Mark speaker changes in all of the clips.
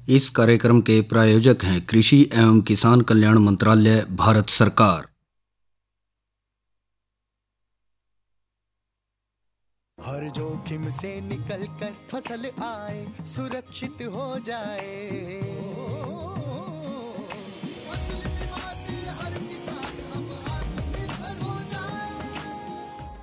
Speaker 1: इस कार्यक्रम के प्रायोजक हैं कृषि एवं किसान कल्याण मंत्रालय, भारत सरकार।
Speaker 2: हर जोखिम से निकल कर फसल आए, सुरक्षित हो जाए। फसल बीमा से हर किसान अब आत्मनिर्भर हो जाए।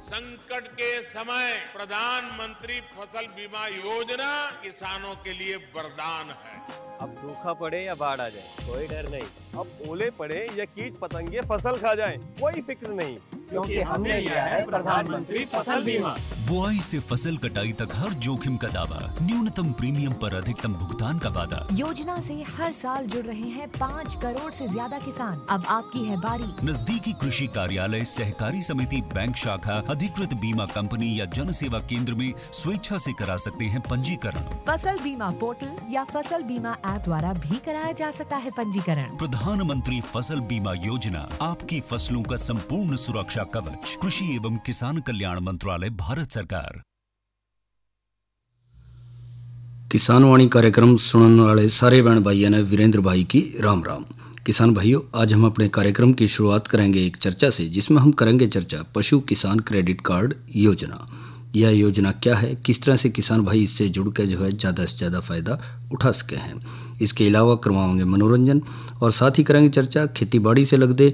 Speaker 3: संकट के समय प्रधानमंत्री फसल बीमा योजना किसानों के लिए वरदान है।
Speaker 4: अब सूखा पड़े या बाढ़ आ जाए, कोई डर नहीं। अब ओले पड़े या कीट पतंगे फसल खा जाएं, कोई फिक्र नहीं, क्योंकि हमने लिया है प्रधानमंत्री फसल बीमा।
Speaker 5: बुआई से फसल कटाई तक हर जोखिम का दावा, न्यूनतम प्रीमियम पर अधिकतम भुगतान का वादा।
Speaker 6: योजना से हर साल जुड़ रहे हैं 5 करोड़ से ज्यादा किसान। अब आपकी है बारी।
Speaker 5: नजदीकी कृषि कार्यालय, सहकारी समिति, बैंक शाखा, अधिकृत बीमा कंपनी या जन सेवा केंद्र में स्वेच्छा से करा सकते हैं पंजीकरण।
Speaker 6: फसल बीमा पोर्टल या फसल बीमा ऐप द्वारा भी कराया जा सकता है पंजीकरण।
Speaker 5: प्रधानमंत्री फसल बीमा योजना, आपकी फसलों का संपूर्ण सुरक्षा कवच। कृषि एवं किसान कल्याण मंत्रालय, भारत सरकार।
Speaker 1: किसान वाणी कार्यक्रम सुनने वाले सारे बहन भाइयों ने वीरेंद्र भाई की राम राम। किसान भाइयों, आज हम अपने कार्यक्रम की शुरुआत करेंगे एक चर्चा से, जिसमें हम करेंगे चर्चा पशु किसान क्रेडिट कार्ड योजना। यह योजना क्या है, किस तरह से किसान भाई इससे जुड़ के जो है ज़्यादा से ज़्यादा फ़ायदा उठा सके हैं। इसके अलावा करवाएंगे मनोरंजन और साथ ही करेंगे चर्चा खेती बाड़ी से लगते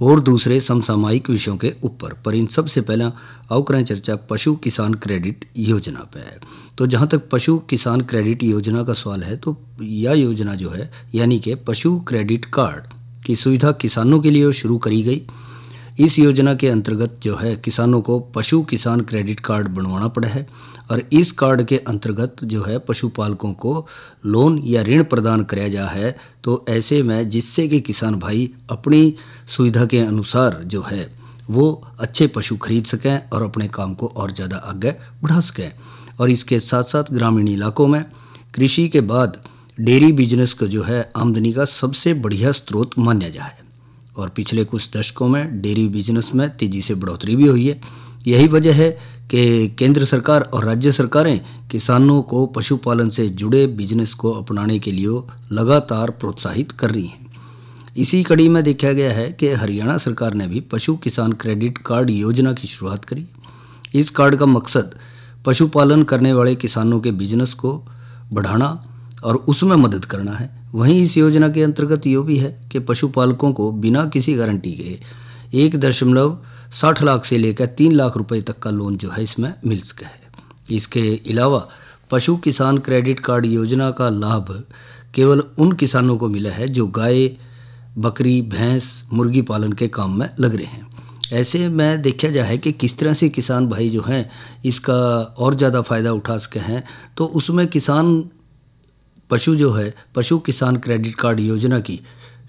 Speaker 1: और दूसरे समसामयिक विषयों के ऊपर। पर इन सबसे पहले आओ करें चर्चा पशु किसान क्रेडिट योजना पे है। तो जहाँ तक पशु किसान क्रेडिट योजना का सवाल है, तो यह योजना जो है यानी कि पशु क्रेडिट कार्ड की सुविधा किसानों के लिए शुरू करी गई। इस योजना के अंतर्गत जो है किसानों को पशु किसान क्रेडिट कार्ड बनवाना पड़ा है और इस कार्ड के अंतर्गत जो है पशुपालकों को लोन या ऋण प्रदान कराया जा है। तो ऐसे में जिससे कि किसान भाई अपनी सुविधा के अनुसार जो है वो अच्छे पशु खरीद सकें और अपने काम को और ज़्यादा आगे बढ़ा सकें। और इसके साथ साथ ग्रामीण इलाकों में कृषि के बाद डेयरी बिजनेस को जो है आमदनी का सबसे बढ़िया स्रोत माना जा है और पिछले कुछ दशकों में डेयरी बिजनेस में तेज़ी से बढ़ोतरी भी हुई है। यही वजह है कि केंद्र सरकार और राज्य सरकारें किसानों को पशुपालन से जुड़े बिजनेस को अपनाने के लिए लगातार प्रोत्साहित कर रही हैं। इसी कड़ी में देखा गया है कि हरियाणा सरकार ने भी पशु किसान क्रेडिट कार्ड योजना की शुरुआत करी। इस कार्ड का मकसद पशुपालन करने वाले किसानों के बिजनेस को बढ़ाना और उसमें मदद करना है। वहीं इस योजना के अंतर्गत ये भी है कि पशुपालकों को बिना किसी गारंटी के 1.60 लाख से लेकर 3 लाख रुपए तक का लोन जो है इसमें मिल सके है। इसके अलावा पशु किसान क्रेडिट कार्ड योजना का लाभ केवल उन किसानों को मिला है जो गाय, बकरी, भैंस, मुर्गी पालन के काम में लग रहे हैं। ऐसे में देखा जाए कि किस तरह से किसान भाई जो हैं इसका और ज़्यादा फ़ायदा उठा सके हैं। तो उसमें किसान पशु जो है पशु किसान क्रेडिट कार्ड योजना की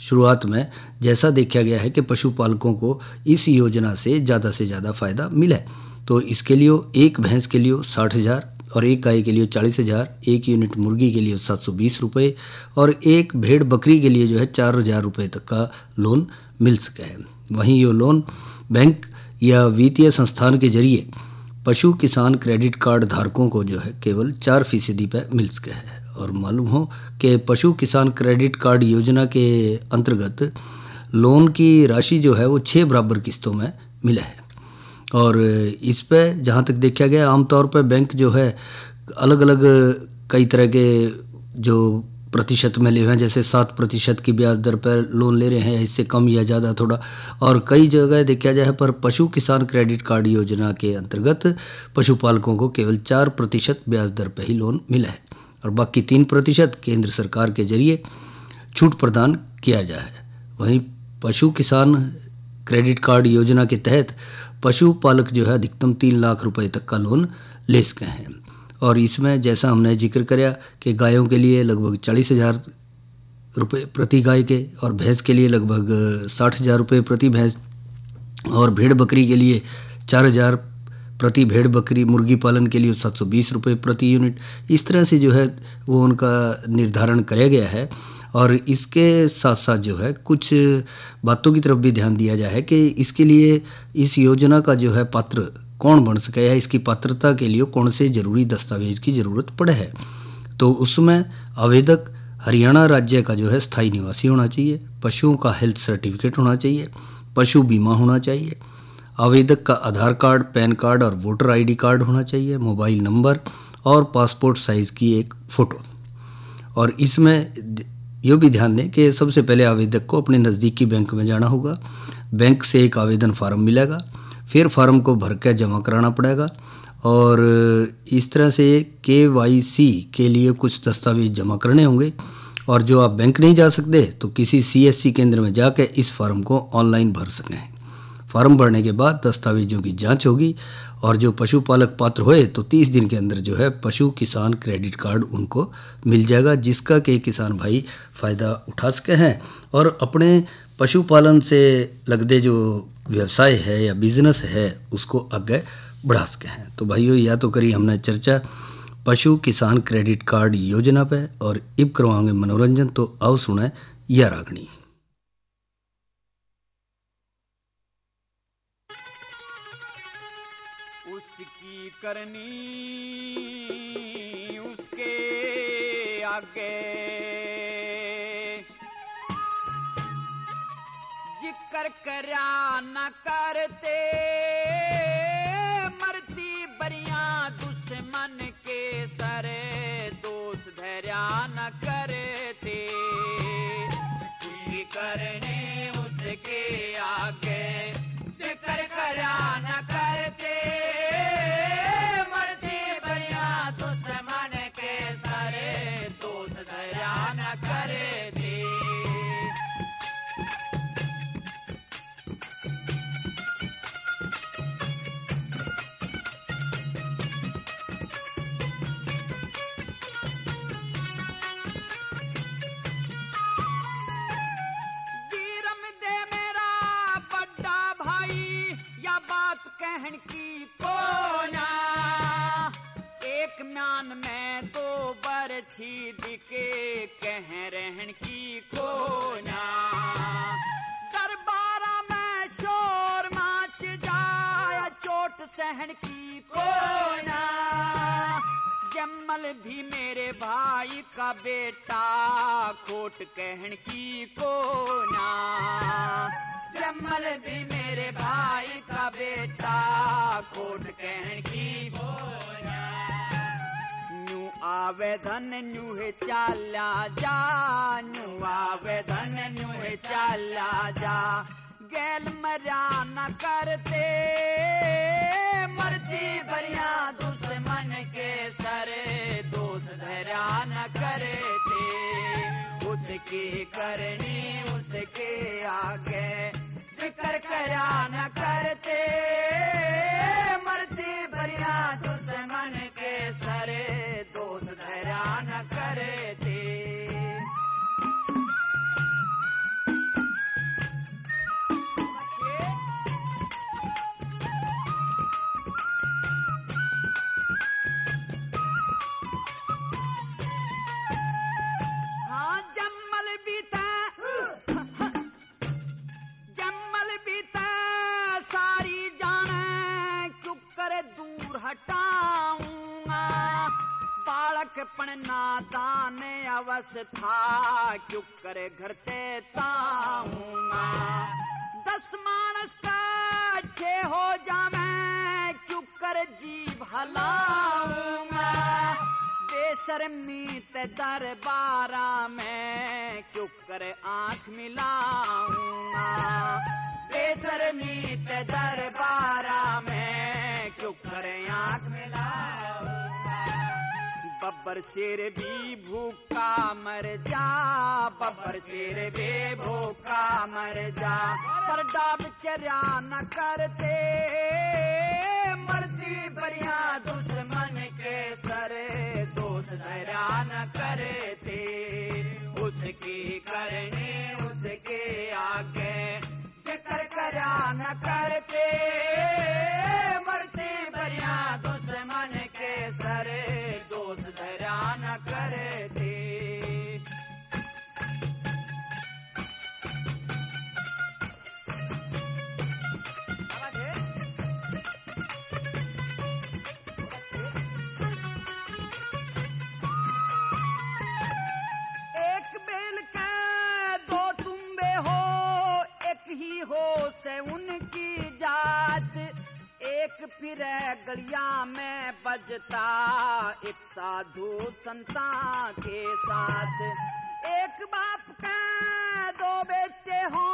Speaker 1: शुरुआत में जैसा देखा गया है कि पशुपालकों को इस योजना से ज़्यादा फ़ायदा मिला है। तो इसके लिए एक भैंस के लिए 60,000 और एक गाय के लिए 40,000, एक यूनिट मुर्गी के लिए 720 रुपये और एक भेड़ बकरी के लिए जो है 4,000 रुपये तक का लोन मिल सके है। वहीं ये लोन बैंक या वित्तीय संस्थान के जरिए पशु किसान क्रेडिट कार्ड धारकों को जो है केवल 4% पे मिल सके है। और मालूम हो कि पशु किसान क्रेडिट कार्ड योजना के अंतर्गत लोन की राशि जो है वो 6 बराबर किस्तों में मिला है। और इस पे जहाँ तक देखा गया आमतौर पर बैंक जो है अलग अलग कई तरह के जो प्रतिशत में ले हुए हैं, जैसे 7% की ब्याज दर पर लोन ले रहे हैं, इससे कम या ज़्यादा थोड़ा। और कई जगह देखा जाए पर पशु किसान क्रेडिट कार्ड योजना के अंतर्गत पशुपालकों को केवल 4% ब्याज दर पर ही लोन मिला है और बाकी 3% केंद्र सरकार के जरिए छूट प्रदान किया जाए। वहीं पशु किसान क्रेडिट कार्ड योजना के तहत पशुपालक जो है अधिकतम 3 लाख रुपए तक का लोन ले सके हैं। और इसमें जैसा हमने जिक्र किया कि गायों के लिए लगभग 40,000 रुपये प्रति गाय के और भैंस के लिए लगभग 60,000 रुपये प्रति भैंस और भेड़ बकरी के लिए 4,000 प्रति भेड़ बकरी, मुर्गी पालन के लिए 720 रुपये प्रति यूनिट। इस तरह से जो है वो उनका निर्धारण किया गया है। और इसके साथ साथ जो है कुछ बातों की तरफ भी ध्यान दिया जाए कि इसके लिए इस योजना का जो है पात्र कौन बन सके या इसकी पात्रता के लिए कौन से ज़रूरी दस्तावेज की ज़रूरत पड़े है। तो उसमें आवेदक हरियाणा राज्य का जो है स्थायी निवासी होना चाहिए, पशुओं का हेल्थ सर्टिफिकेट होना चाहिए, पशु बीमा होना चाहिए, आवेदक का आधार कार्ड, पैन कार्ड और वोटर आईडी कार्ड होना चाहिए, मोबाइल नंबर और पासपोर्ट साइज़ की एक फ़ोटो। और इसमें ये भी ध्यान दें कि सबसे पहले आवेदक को अपने नज़दीकी बैंक में जाना होगा, बैंक से एक आवेदन फार्म मिलेगा, फिर फार्म को भर कर जमा कराना पड़ेगा और इस तरह से KYC के लिए कुछ दस्तावेज जमा करने होंगे। और जो आप बैंक नहीं जा सकते तो किसी CSC केंद्र में जाकर इस फार्म को ऑनलाइन भर सकें। फार्म भरने के बाद दस्तावेजों की जांच होगी और जो पशुपालक पात्र होए तो 30 दिन के अंदर जो है पशु किसान क्रेडिट कार्ड उनको मिल जाएगा, जिसका कि किसान भाई फ़ायदा उठा सके हैं और अपने पशुपालन से लगते जो व्यवसाय है या बिजनेस है उसको आगे बढ़ा सके हैं। तो भाइयों, या तो करी हमने चर्चा पशु किसान क्रेडिट कार्ड योजना पे और अब करवाएंगे मनोरंजन। तो आओ सुने या रागनी।
Speaker 7: उसकी करनी उसके आगे जिक्र करा न करते, मरती बरिया दुश्मन के सरे दोष धैर्या न करते। उसकी करनी उसके आगे जिक्र करा न करते, मरती बरिया दुश्मन के सरे दोष धैर्या न करते। कहन की कोना एक म्यान में दो बरछी दिके कह रहन की कोना। दरबारा में शोर माच जाया चोट सहन की कोना। जम्मल भी मेरे भाई का बेटा खोट कहन की कोना। जम्मल भी मेरे भाई का बेटा खोट कहन की बोला। न्यू आवेदन न्यू है चाला जा, न्यू आवेदन न्यू है चाला जा। गैल मरा न करते, मरती बरिया दुश्मन के सरे दोष धैर्या न करते। उसकी करनी उसके आगे जिक्र करा न करते, मरती बरिया दुश्मन के सरे दोष धैर्या न करते। पण नादान अवस्था क्यों करे घर से ताऊंगा। 10 मानस काठे हो जावे क्यों कर जीव हलाऊंगा। बेशर्मी ते दरबारा में क्यों करे आंख मिलाऊंगा। बेशर्मी ते दरबारा में क्यों करे आंख मिलाऊंगा। बब्बर शेर भी भूखा मर जा, बब्बर शेर भी भूखा मर जा। पर डाब चर्या न करते, मरती बरिया दुश्मन के सरे दोष धैर्या न करते। उसकी करनी उसके आगे जिक्र करा न करते, मरती बरिया दुश्मन के सरे दोष धैर्या न करते। एक हो एक ही हो से उनकी जात, एक फिर गलिया में बजता एक साधु संता के साथ। एक बाप का दो बेटे हो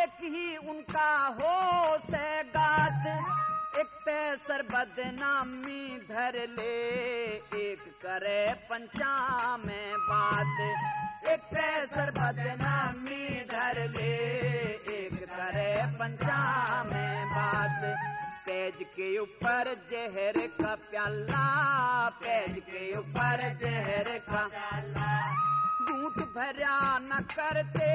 Speaker 7: एक ही उनका हो से गात, एक पैसर बदनामी धर ले एक करे पंचा में बात, एक पैसर बदनामी धर ले एक करे पंचा में बात। पेज के ऊपर जहर का प्याला, पेज के ऊपर जहर का प्याला, घूंट भरा न करते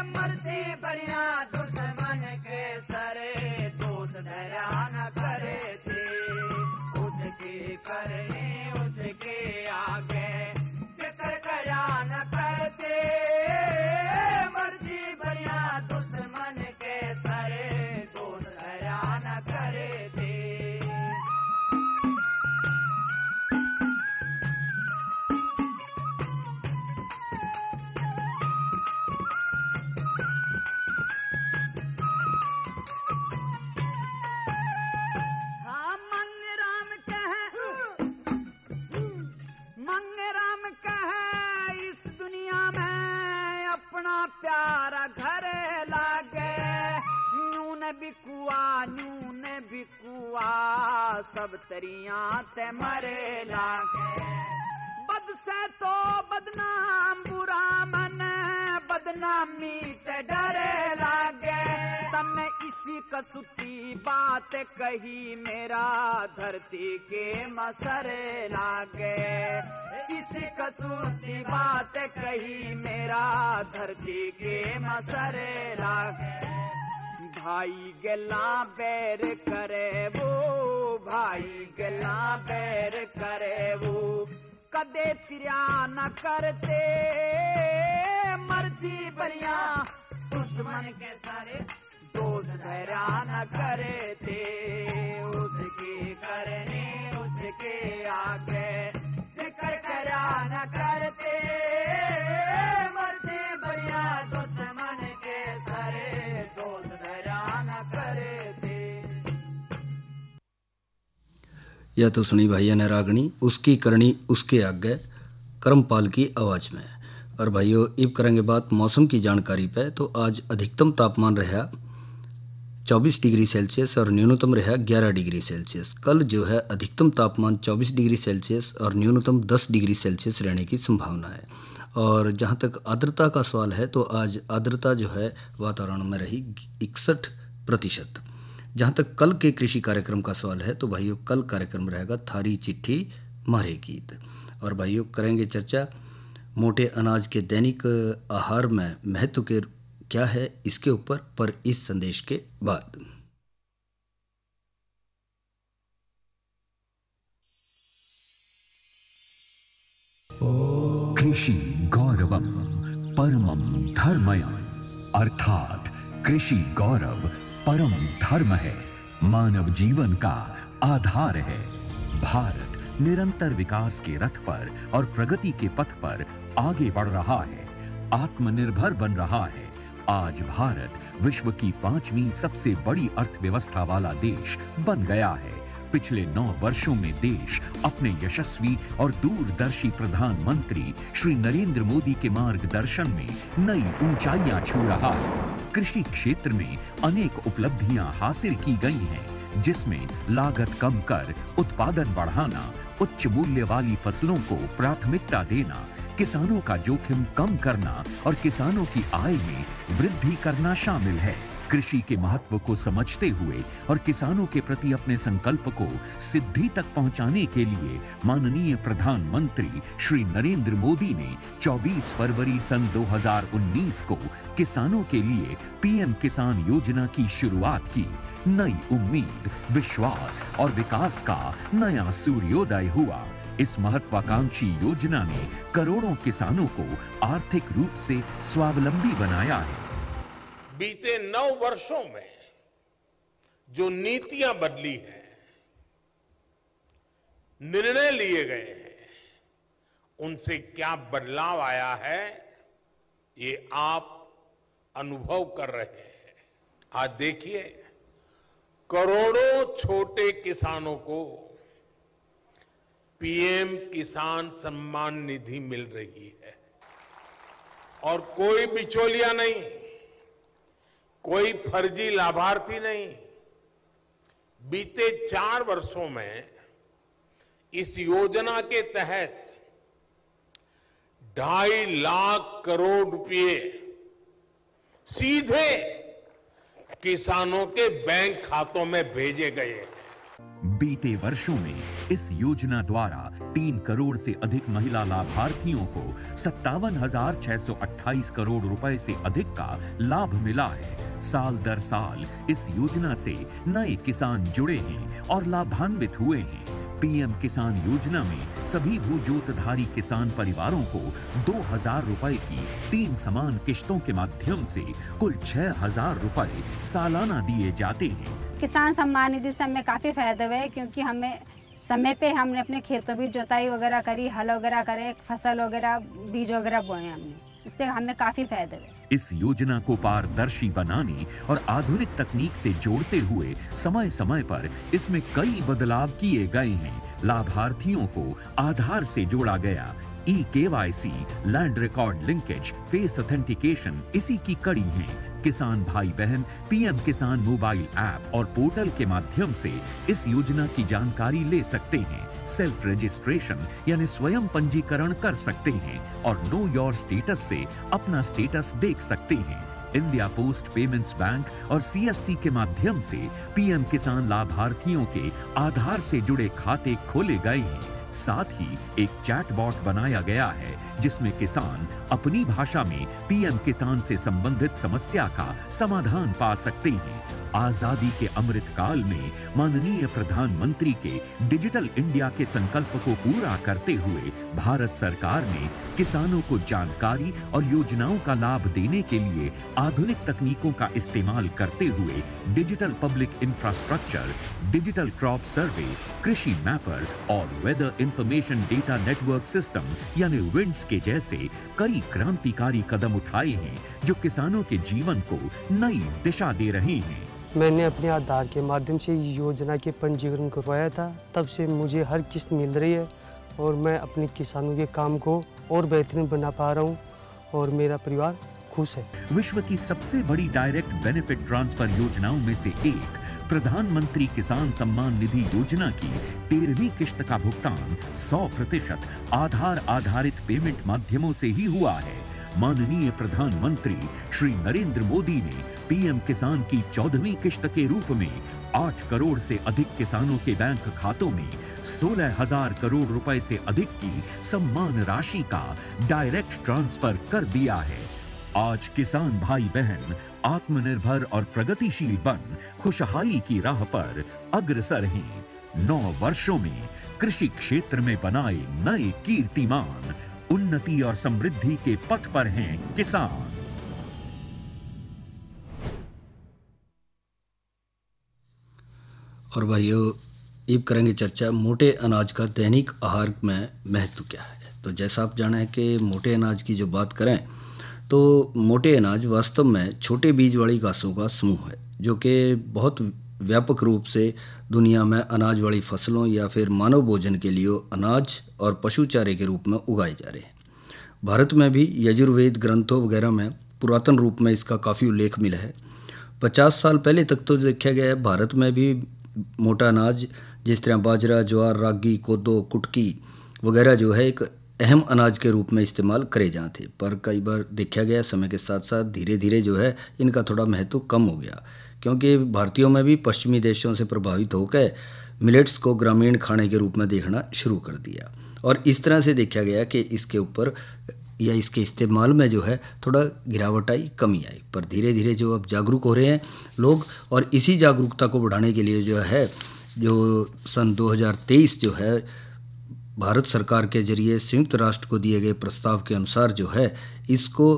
Speaker 7: मरते बढ़िया दुश्मन के सरे, दोष धरा न करे थे उसके करने उसके आगे, जिक्र करा न करते मरते बढ़िया दुश्मन के सरे, दोष धरा न करे थे। प्यारा घर लागे न्यून बिकुआ न्यून बिकुआ सब तरिया ते मरे लागे। बद से तो बदनाम बुरा मन बदनामी ते डरे लागे, तमने इसी कसूती बात कही मेरा धरती के मसरे लागे, इसी कसूती बात कही मेरा धरती के मसरे लागे। भाई गला बैर करे वो, भाई गला बैर करे वो, कदे तिरिया न करते मरती बरिया दुश्मन के सारे, दोष धरा न करे थे उसके करने उसके आगे, जिक्र करा न करते मरते बढ़िया दुश्मन के सरे, दोष धरा न करे थे।
Speaker 1: यह तो सुनी भाइयों ने रागनी उसकी करनी उसके आगे करमपाल की आवाज में। और भाइयों अब करेंगे बात मौसम की जानकारी पे। तो आज अधिकतम तापमान रहा 24 डिग्री सेल्सियस और न्यूनतम रहा 11 डिग्री सेल्सियस। कल जो है अधिकतम तापमान 24 डिग्री सेल्सियस और न्यूनतम 10 डिग्री सेल्सियस रहने की संभावना है। और जहाँ तक आर्द्रता का सवाल है तो आज आर्द्रता जो है वातावरण में रही 61%। जहाँ तक कल के कृषि कार्यक्रम का सवाल है तो भाइयों कल कार्यक्रम रहेगा थारी चिट्ठी मारे गीत। और भाइयों करेंगे चर्चा मोटे अनाज के दैनिक आहार में महत्व के क्या है इसके ऊपर, पर इस संदेश के बाद।
Speaker 5: कृषि गौरवम परमम धर्मयम, अर्थात कृषि गौरव परम धर्म है, मानव जीवन का आधार है। भारत निरंतर विकास के रथ पर और प्रगति के पथ पर आगे बढ़ रहा है, आत्मनिर्भर बन रहा है। आज भारत विश्व की 5वीं सबसे बड़ी अर्थव्यवस्था वाला देश बन गया है। पिछले 9 वर्षों में देश अपने यशस्वी और दूरदर्शी प्रधानमंत्री श्री नरेंद्र मोदी के मार्गदर्शन में नई ऊंचाइयां छू रहा है। कृषि क्षेत्र में अनेक उपलब्धियां हासिल की गई हैं, जिसमें लागत कम कर उत्पादन बढ़ाना, उच्च मूल्य वाली फसलों को प्राथमिकता देना, किसानों का जोखिम कम करना और किसानों की आय में वृद्धि करना शामिल है। कृषि के महत्व को समझते हुए और किसानों के प्रति अपने संकल्प को सिद्धि तक पहुंचाने के लिए माननीय प्रधानमंत्री श्री नरेंद्र मोदी ने 24 फरवरी सन 2019 को किसानों के लिए पीएम किसान योजना की शुरुआत की। नई उम्मीद, विश्वास और विकास का नया सूर्योदय हुआ। इस महत्वाकांक्षी योजना ने करोड़ों किसानों को आर्थिक रूप से स्वावलंबी बनाया है।
Speaker 3: बीते 9 वर्षों में जो नीतियां बदली हैं, निर्णय लिए गए हैं, उनसे क्या बदलाव आया है, ये आप अनुभव कर रहे हैं। आज देखिए, करोड़ों छोटे किसानों को पीएम किसान सम्मान निधि मिल रही है और कोई बिचौलिया नहीं, कोई फर्जी लाभार्थी नहीं। बीते 4 वर्षों में इस योजना के तहत 2.5 लाख करोड़ रुपए सीधे किसानों के बैंक खातों में भेजे गए।
Speaker 5: बीते वर्षों में इस योजना द्वारा 3 करोड़ से अधिक महिला लाभार्थियों को 57,628 करोड़ रुपए से अधिक का लाभ मिला है। साल दर साल इस योजना से नए किसान जुड़े हैं और लाभान्वित हुए हैं। पीएम किसान योजना में सभी भूजोतधारी किसान परिवारों को 2,000 रुपए की 3 समान किश्तों के माध्यम से कुल 6,000 रुपए सालाना दिए जाते हैं।
Speaker 8: किसान सम्मान निधि से हमें काफ़ी फायदा हुआ है, क्योंकि हमें समय पे हमने अपने खेतों की जुताई वगैरह करी, हल वगैरह करे, फसल वगैरह बीज वगैरह बोए हमने, इससे हमें काफ़ी फायदा हुआ।
Speaker 5: इस योजना को पारदर्शी बनाने और आधुनिक तकनीक से जोड़ते हुए समय समय पर इसमें कई बदलाव किए गए हैं। लाभार्थियों को आधार से जोड़ा गया, KYC, land record linkage, face authentication इसी की कड़ी हैं। किसान भाई बहन पीएम किसान मोबाइल ऐप और पोर्टल के माध्यम से इस योजना की जानकारी ले सकते हैं। सेल्फ रजिस्ट्रेशन यानी स्वयं पंजीकरण कर सकते हैं और नो योर स्टेटस से अपना स्टेटस देख सकते हैं। इंडिया पोस्ट पेमेंट्स बैंक और CSC के माध्यम से पीएम किसान लाभार्थियों के आधार से जुड़े खाते खोले गए हैं। साथ ही एक चैटबॉट बनाया गया है जिसमें किसान अपनी भाषा में पीएम किसान से संबंधित समस्या का समाधान पा सकते हैं। आजादी के अमृत काल में माननीय प्रधानमंत्री के डिजिटल इंडिया के संकल्प को पूरा करते हुए भारत सरकार ने किसानों को जानकारी और योजनाओं का लाभ देने के लिए आधुनिक तकनीकों का इस्तेमाल करते हुए digital public infrastructure, digital crop survey, कृषि मैपर और weather information data network system यानी विंड्स के जैसे कई क्रांतिकारी कदम उठाए हैं जो किसानों के जीवन को नई दिशा दे रहे हैं।
Speaker 9: मैंने अपने आधार के माध्यम से योजना के पंजीकरण करवाया था, तब से मुझे हर किस्त मिल रही है और मैं अपने किसानों के काम को और बेहतरीन बना पा रहा हूँ और मेरा परिवार खुश है।
Speaker 5: विश्व की सबसे बड़ी डायरेक्ट बेनिफिट ट्रांसफर योजनाओं में से एक प्रधानमंत्री किसान सम्मान निधि योजना की 13वीं किश्त का भुगतान 100% आधार आधारित पेमेंट माध्यमों से ही हुआ है। माननीय प्रधानमंत्री श्री नरेंद्र मोदी ने पीएम किसान की 14वीं किश्त के रूप में 8 करोड़ से अधिक किसानों के बैंक खातों में 16,000 करोड़ रुपए से अधिक की सम्मान राशि का डायरेक्ट ट्रांसफर कर दिया है। आज किसान भाई बहन आत्मनिर्भर और प्रगतिशील बन खुशहाली की राह पर अग्रसर हैं। 9 वर्षों में कृषि क्षेत्र में बनाए नए कीर्तिमान, उन्नति और समृद्धि के पथ पर हैं किसान।
Speaker 1: और भाइयों, अब करेंगे चर्चा मोटे अनाज का दैनिक आहार में महत्व क्या है। तो जैसा आप जाना है कि मोटे अनाज की जो बात करें तो मोटे अनाज वास्तव में छोटे बीज वाली घासों का समूह है जो कि बहुत व्यापक रूप से दुनिया में अनाज वाली फसलों या फिर मानव भोजन के लिए अनाज और पशु चारे के रूप में उगाए जा रहे हैं। भारत में भी यजुर्वेद ग्रंथों वगैरह में पुरातन रूप में इसका काफ़ी उल्लेख मिला है। 50 साल पहले तक तो देखा गया है भारत में भी मोटा अनाज जिस तरह बाजरा, ज्वार, रागी, कोदो, कुटकी वगैरह जो है एक अहम अनाज के रूप में इस्तेमाल करे जाते थे, पर कई बार देखा गया समय के साथ साथ धीरे धीरे जो है इनका थोड़ा महत्व कम हो गया, क्योंकि भारतीयों में भी पश्चिमी देशों से प्रभावित होकर मिलेट्स को ग्रामीण खाने के रूप में देखना शुरू कर दिया और इस तरह से देखा गया कि इसके ऊपर या इसके इस्तेमाल में जो है थोड़ा गिरावट आई, कमी आई। पर धीरे धीरे जो अब जागरूक हो रहे हैं लोग और इसी जागरूकता को बढ़ाने के लिए जो है जो सन 2023 जो है भारत सरकार के जरिए संयुक्त राष्ट्र को दिए गए प्रस्ताव के अनुसार जो है इसको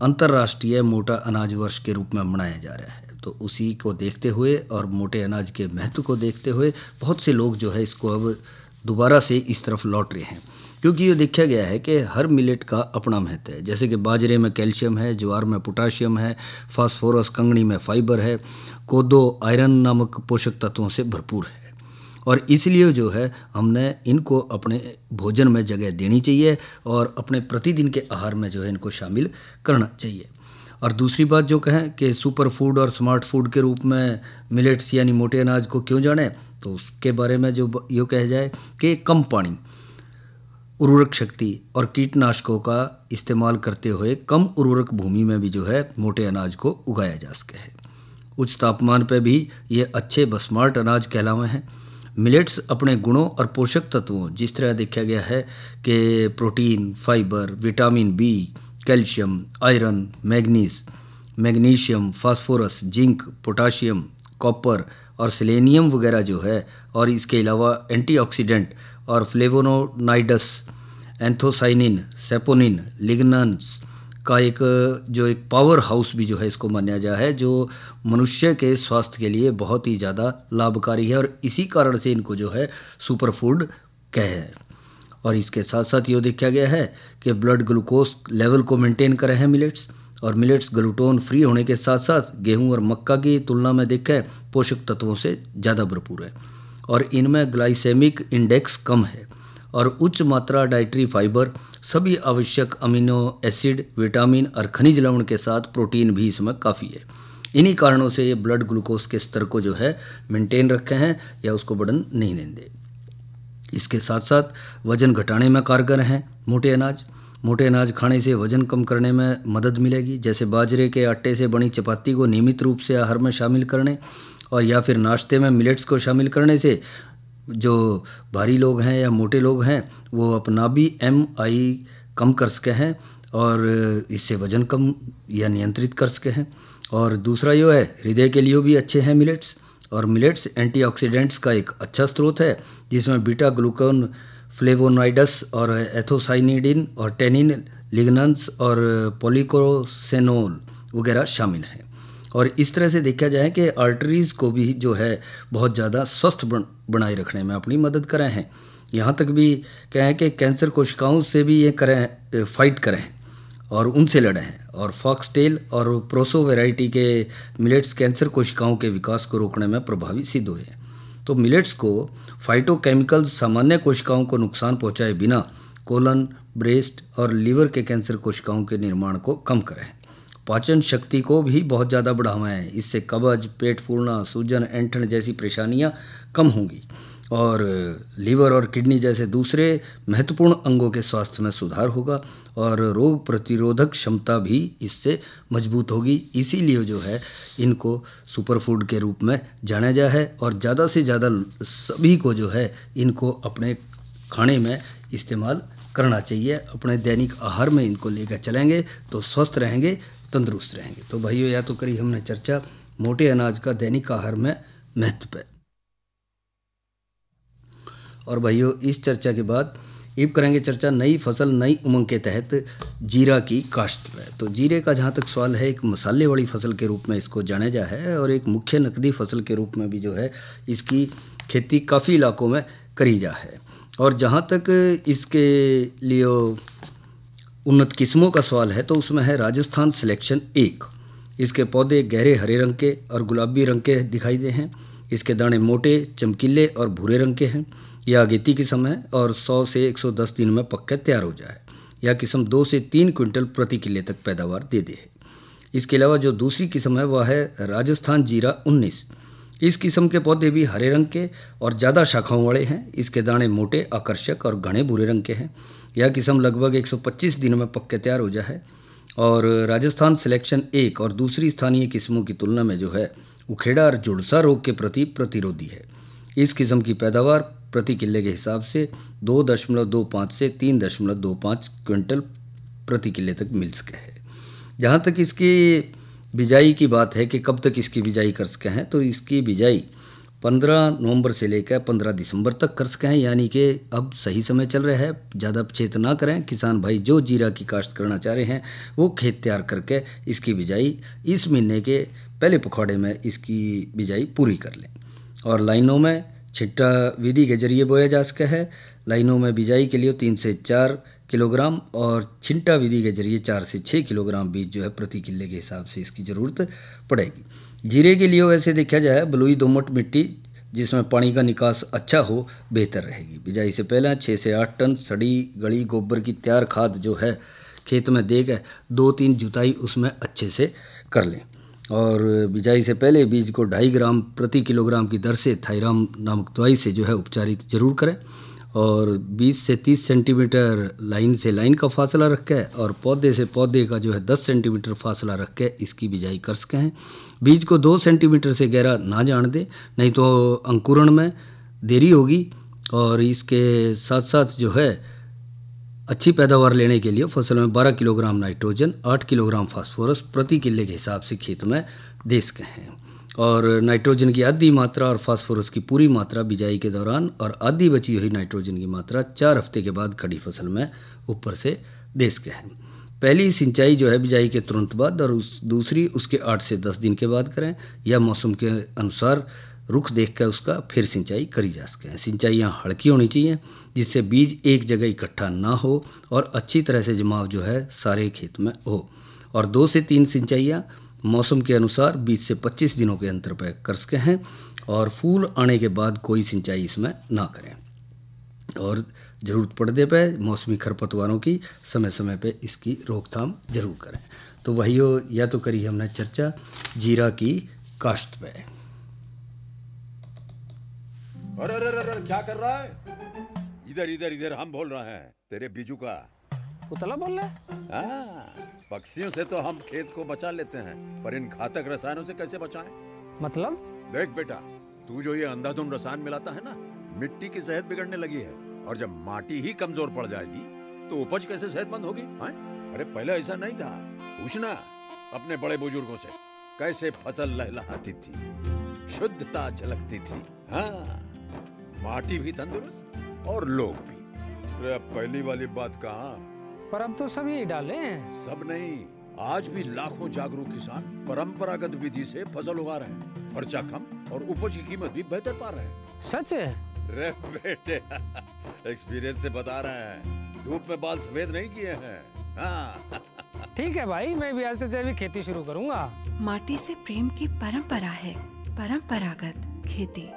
Speaker 1: अंतर्राष्ट्रीय मोटा अनाज वर्ष के रूप में मनाया जा रहा है। तो उसी को देखते हुए और मोटे अनाज के महत्व को देखते हुए बहुत से लोग जो है इसको अब दोबारा से इस तरफ लौट रहे हैं, क्योंकि ये देखा गया है कि हर मिलेट का अपना महत्व है। जैसे कि बाजरे में कैल्शियम है, ज्वार में पोटाशियम है, फास्फोरस, कंगनी में फाइबर है, कोदो आयरन नामक पोषक तत्वों से भरपूर है। और इसलिए जो है हमने इनको अपने भोजन में जगह देनी चाहिए और अपने प्रतिदिन के आहार में जो है इनको शामिल करना चाहिए। और दूसरी बात जो कहें कि सुपर फूड और स्मार्ट फूड के रूप में मिलेट्स यानी मोटे अनाज को क्यों जाने, तो उसके बारे में जो यूँ कहा जाए कि कम पानी, उर्वरक शक्ति और कीटनाशकों का इस्तेमाल करते हुए कम उर्वरक भूमि में भी जो है मोटे अनाज को उगाया जा सके है। उच्च तापमान पर भी ये अच्छे व स्मार्ट अनाज कहलावे हैं। मिलेट्स अपने गुणों और पोषक तत्वों, जिस तरह देखा गया है कि protein, fibre, vitamin B, calcium, iron, magnesium, phosphorus, zinc, potassium, copper और सेलेनियम वगैरह जो है, और इसके अलावा एंटीऑक्सीडेंट और फ्लेवोनोइड्स, एंथोसाइनिन, सेपोनिन, लिग्नान्स का एक पावर हाउस भी जो है इसको माना जा है, जो मनुष्य के स्वास्थ्य के लिए बहुत ही ज़्यादा लाभकारी है। और इसी कारण से इनको जो है सुपर फूड कहे हैं। और इसके साथ साथ ये देखा गया है कि ब्लड ग्लूकोज लेवल को मेंटेन करे हैं मिलेट्स। और मिलेट्स ग्लूटोन फ्री होने के साथ साथ गेहूं और मक्का की तुलना में देखें पोषक तत्वों से ज़्यादा भरपूर है। और इनमें ग्लाइसेमिक इंडेक्स कम है और उच्च मात्रा डाइटरी फाइबर, सभी आवश्यक अमीनो एसिड, विटामिन और खनिज लवण के साथ प्रोटीन भी इसमें काफ़ी है। इन्हीं कारणों से ये ब्लड ग्लूकोज के स्तर को जो है मेंटेन रखे हैं या उसको बढ़न नहीं देंगे। इसके साथ साथ वजन घटाने में कारगर हैं मोटे अनाज। मोटे अनाज खाने से वजन कम करने में मदद मिलेगी। जैसे बाजरे के आटे से बनी चपाती को नियमित रूप से आहार में शामिल करने और या फिर नाश्ते में मिलेट्स को शामिल करने से जो भारी लोग हैं या मोटे लोग हैं वो अपना भी MI कम कर सके हैं और इससे वजन कम या नियंत्रित कर सके हैं। और दूसरा जो है हृदय के लिए भी अच्छे हैं मिलेट्स। और मिलेट्स एंटीऑक्सीडेंट्स का एक अच्छा स्रोत है जिसमें बीटा ग्लूकोन, फ्लेवोनोइड्स और एथोसाइनिडिन और टेनिन, लिग्नान्स और पॉलीकोसेनोल वगैरह शामिल हैं। और इस तरह से देखा जाए कि आर्टरीज़ को भी जो है बहुत ज़्यादा स्वस्थ बनाए रखने में अपनी मदद करें हैं। यहाँ तक भी कहें कि कैंसर कोशिकाओं से भी ये फाइट करें और उनसे लड़े हैं। और फॉक्सटेल और प्रोसो वैरायटी के मिलेट्स कैंसर कोशिकाओं के विकास को रोकने में प्रभावी सिद्ध हुए हैं। तो मिलेट्स को फाइटोकेमिकल्स सामान्य कोशिकाओं को नुकसान पहुँचाए बिना कोलन, ब्रेस्ट और लीवर के कैंसर कोशिकाओं के निर्माण को कम करें। पाचन शक्ति को भी बहुत ज़्यादा बढ़ावा है। इससे कब्ज, पेट फूलना, सूजन, ऐंठन जैसी परेशानियां कम होंगी और लीवर और किडनी जैसे दूसरे महत्वपूर्ण अंगों के स्वास्थ्य में सुधार होगा और रोग प्रतिरोधक क्षमता भी इससे मजबूत होगी। इसीलिए जो है इनको सुपर फूड के रूप में जाना जा है और ज़्यादा से ज़्यादा सभी को जो है इनको अपने खाने में इस्तेमाल करना चाहिए। अपने दैनिक आहार में इनको लेकर चलेंगे तो स्वस्थ रहेंगे, तंदुरुस्त रहेंगे। तो भाइयों, या तो करी हमने चर्चा मोटे अनाज का दैनिक आहार में महत्व पे, और भाइयों इस चर्चा के बाद अब करेंगे चर्चा नई फसल नई उमंग के तहत जीरा की काश्त पे। तो जीरे का जहाँ तक सवाल है, एक मसाले वाली फसल के रूप में इसको जाना जा है और एक मुख्य नकदी फसल के रूप में भी जो है इसकी खेती काफ़ी इलाकों में करी जा है। और जहाँ तक इसके लिए उन्नत किस्मों का सवाल है तो उसमें है राजस्थान सिलेक्शन 1। इसके पौधे गहरे हरे रंग के और गुलाबी रंग के दिखाई दे हैं। इसके दाने मोटे, चमकीले और भूरे रंग के हैं। यह अगेती किस्म है और 100 से 110 दिन में पक्का तैयार हो जाए। यह किस्म 2 से 3 क्विंटल प्रति किले तक पैदावार दे दे है। इसके अलावा जो दूसरी किस्म है वह है राजस्थान जीरा 19। इस किस्म के पौधे भी हरे रंग के और ज़्यादा शाखाओं वाले हैं। इसके दाने मोटे, आकर्षक और घने भूरे रंग के हैं। यह किस्म लगभग 125 दिन में पक्के तैयार हो जाए और राजस्थान सिलेक्शन 1 और दूसरी स्थानीय किस्मों की तुलना में जो है उखेड़ा और झुलसा रोग के प्रति प्रतिरोधी है। इस किस्म की पैदावार प्रति किले के हिसाब से 2.25 से 3.25 क्विंटल प्रति किले तक मिल सके है। जहाँ तक इसकी बिजाई की बात है कि कब तक इसकी बिजाई कर सके हैं, तो इसकी बिजाई 15 नवंबर से लेकर 15 दिसंबर तक कर सके हैं, यानी कि अब सही समय चल रहा है। ज़्यादा चेत ना करें। किसान भाई जो जीरा की काश्त करना चाह रहे हैं वो खेत तैयार करके इसकी बिजाई इस महीने के पहले पखवाड़े में इसकी बिजाई पूरी कर लें और लाइनों में छिट्टा विधि के जरिए बोया जा सका है। लाइनों में बिजाई के लिए 3 से 4 किलोग्राम और छिंटा विधि के जरिए 4 से 6 किलोग्राम बीज जो है प्रति किले के हिसाब से इसकी ज़रूरत पड़ेगी। जीरे के लिए वैसे देखा जाए बलुई दोमट मिट्टी जिसमें पानी का निकास अच्छा हो बेहतर रहेगी। बिजाई से पहले 6 से 8 टन सड़ी गली गोबर की तैयार खाद जो है खेत में देकर 2-3 जुताई उसमें अच्छे से कर लें और बिजाई से पहले बीज को 2.5 ग्राम प्रति किलोग्राम की दर से थायराम नामक दवाई से जो है उपचारित जरूर करें और 20 से 30 सेंटीमीटर लाइन से लाइन का फासला रख के और पौधे से पौधे का जो है 10 सेंटीमीटर फासला रख के इसकी बिजाई कर सकें हैं। बीज को 2 सेंटीमीटर से गहरा ना जान दे, नहीं तो अंकुरण में देरी होगी और इसके साथ साथ जो है अच्छी पैदावार लेने के लिए फसल में 12 किलोग्राम नाइट्रोजन 8 किलोग्राम फास्फोरस प्रति किले के हिसाब से खेत में दे सके हैं और नाइट्रोजन की आधी मात्रा और फास्फोरस की पूरी मात्रा बिजाई के दौरान और आधी बची हुई नाइट्रोजन की मात्रा 4 हफ्ते के बाद खड़ी फसल में ऊपर से दे सके हैं। पहली सिंचाई जो है बिजाई के तुरंत बाद और दूसरी उसके 8 से 10 दिन के बाद करें या मौसम के अनुसार रुख देखकर उसका फिर सिंचाई करी जा सके। सिंचाइयाँ हल्की होनी चाहिए जिससे बीज एक जगह इकट्ठा ना हो और अच्छी तरह से जमाव जो है सारे खेत में हो और 2 से 3 सिंचाइयाँ मौसम के अनुसार 20 से 25 दिनों के अंतर पर कर सके हैं और फूल आने के बाद कोई सिंचाई इसमें ना करें और ज़रूरत पड़ने पर मौसमी खरपतवारों की समय समय पे इसकी रोकथाम जरूर करें। तो भाइयों या तो करी हमने चर्चा जीरा की काश्त पे।
Speaker 10: अरे क्या कर रहा है? इधर इधर इधर हम बोल रहे हैं तेरे बीजू का।
Speaker 11: पुतला बोल रहा है?
Speaker 10: पक्षियों से तो हम खेत को बचा लेते हैं पर इन घातक रसायनों से कैसे बचाएं?
Speaker 11: मतलब?
Speaker 10: देख बेटा, तू जो ये अंधाधुंध रसायन मिलाता है ना, मिट्टी की सेहत बिगड़ने लगी है और जब माटी ही कमजोर पड़ जाएगी तो उपज कैसे सेहतमंद होगी? अरे पहले ऐसा नहीं था, पूछना अपने बड़े बुजुर्गों से कैसे फसल लहलहाती थी, शुद्धता झलकती थी। हाँ, माटी भी तंदुरुस्त और लोग भी। अरे पहली वाली बात कहाँ?
Speaker 11: पर अब तो सब यही डाले हैं।
Speaker 10: सब नहीं, आज भी लाखों जागरूक किसान परंपरागत विधि से फसल उगा रहे हैं। खर्चा कम और उपज की कीमत भी बेहतर पा रहे हैं।
Speaker 11: सच है?
Speaker 10: रे बेटे एक्सपीरियंस से बता रहे हैं, धूप में बाल सफेद नहीं किए हैं। हाँ।
Speaker 11: ठीक है भाई, मैं भी आज से जैविक खेती शुरू करूंगा।
Speaker 12: माटी से प्रेम की परंपरा है परंपरागत खेती।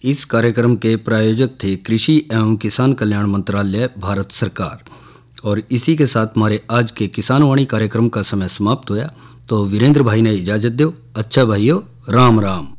Speaker 1: इस कार्यक्रम के प्रायोजक थे कृषि एवं किसान कल्याण मंत्रालय भारत सरकार और इसी के साथ हमारे आज के किसान वाणी कार्यक्रम का समय समाप्त हुआ। तो वीरेंद्र भाई ने इजाजत दो। अच्छा भाइयों, राम राम।